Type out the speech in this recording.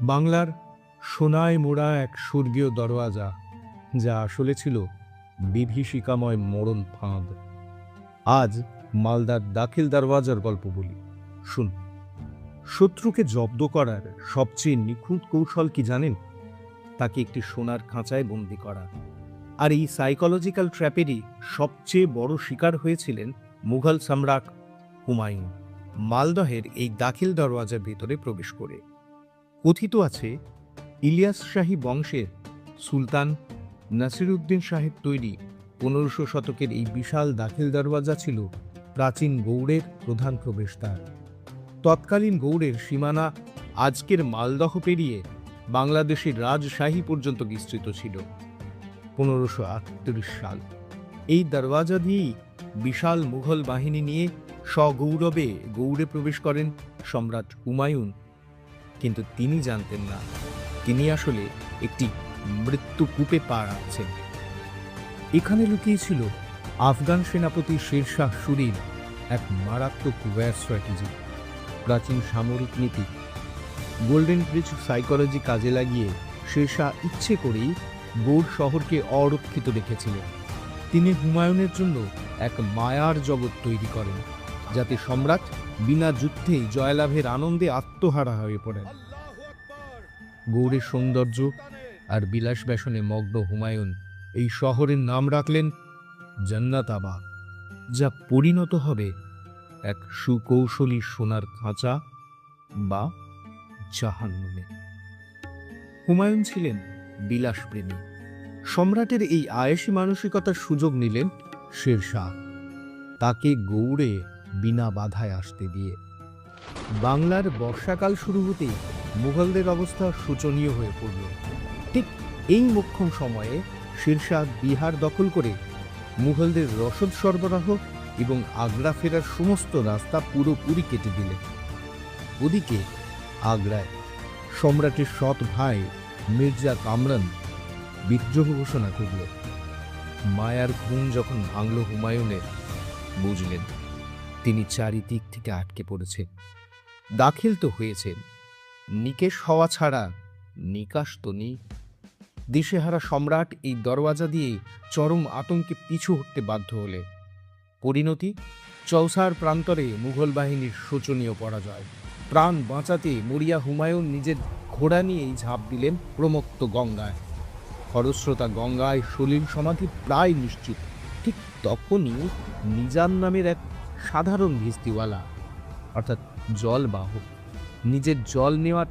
বাংলার সোনায় মোড়া এক স্বর্গীয় দরওয়াজা, যা আসলে ছিল বিভীষিকাময় মোড়ল ফাঁদ। আজ মালদার দাখিল দরওয়াজার গল্প বলি, শুন। শত্রুকে জব্দ করার সবচেয়ে নিখুঁত কৌশল কি জানেন? তাকে একটি সোনার খাঁচায় বন্দি করা। আর এই সাইকোলজিক্যাল ট্র্যাপেরই সবচেয়ে বড় শিকার হয়েছিলেন মুঘল সম্রাট হুমায়ুন, মালদহের এই দাখিল দরওয়াজার ভিতরে প্রবেশ করে। কথিত আছে, ইলিয়াস শাহী বংশের সুলতান নাসিরউদ্দিন শাহের তৈরি 1500 শতকের এই বিশাল দাখিল দরওয়াজা ছিল প্রাচীন গৌড়ের প্রধান প্রবেশদ্বার। তৎকালীন গৌড়ের সীমানা আজকের মালদহ পেরিয়ে বাংলাদেশের রাজশাহী পর্যন্ত বিস্তৃত ছিল। 1538 সাল এই দরওয়াজা দিয়েই বিশাল মুঘল বাহিনী নিয়ে সগৌরবে গৌড়ে প্রবেশ করেন সম্রাট হুমায়ুন। কিন্তু তিনি জানতেন না, তিনি আসলে একটি মৃত্যুকূপে পা রাখছেন। এখানে লুকিয়েছিল আফগান সেনাপতি শেরশাহ সুরির এক মারাত্মক ওয়্যার স্ট্র্যাটেজি, প্রাচীন সামরিক নীতি। গোল্ডেন ব্রিজ সাইকোলজি কাজে লাগিয়ে শেরশাহ ইচ্ছে করেই গৌড় শহরকে অরক্ষিত রেখেছিলেন। তিনি হুমায়ুনের জন্য এক মায়ার জগৎ তৈরি করেন, যাতে সম্রাট বিনা যুদ্ধেই জয়লাভের আনন্দে আত্মহারা হয়ে পড়েন। গৌড়ের সৌন্দর্য আর বিলাস ব্যসনে মগ্ন হুমায়ুন এই শহরের নাম রাখলেন জান্নাতাবাদ, যা পরিণত হবে এক সুকৌশলী সোনার খাঁচা বা জাহান্নামে। হুমায়ুন ছিলেন বিলাসপ্রেমী। সম্রাটের এই আয়েশি মানসিকতার সুযোগ নিলেন শেরশাহ, তাকে গৌড়ে বিনা বাধায় আসতে দিয়ে। বাংলার বর্ষাকাল শুরু হতেই মুঘলদের অবস্থা শোচনীয় হয়ে পড়ল। ঠিক এই মোক্ষম সময়ে শেরশাহ বিহার দখল করে মুঘলদের রসদ সরবরাহ এবং আগ্রা ফেরার সমস্ত রাস্তা পুরোপুরি কেটে দিলেন। ওদিকে আগ্রায় সম্রাটের সৎ ভাই মির্জা কামরান বিদ্রোহ ঘোষণা করল। মায়ার ঘুম যখন ভাঙল হুমায়ুনের, বুঝলেন তিনি চারিদিক থেকে আটকে পড়েছেন। দাখিল তো হয়েছেন, নিকেশ হওয়া ছাড়া নিকাশ তো নেই। দিশেহারা সম্রাট এই দরওয়াজা দিয়ে চরম আতঙ্কে পিছু হটতে বাধ্য হলে পরিণতি চৌসার প্রান্তরে মুঘল বাহিনীর শোচনীয় পরাজয়। প্রাণ বাঁচাতে মরিয়া হুমায়ুন নিজের ঘোড়া নিয়েই ঝাঁপ দিলেন প্রমত্ত গঙ্গায়। খরস্রোতা গঙ্গায় সলিল সমাধি প্রায় নিশ্চিত। ঠিক তখনই নিজাম নামের এক সাধারণ ভিস্তিওয়ালা, অর্থাৎ জলবাহক, নিজের জল নেওয়ার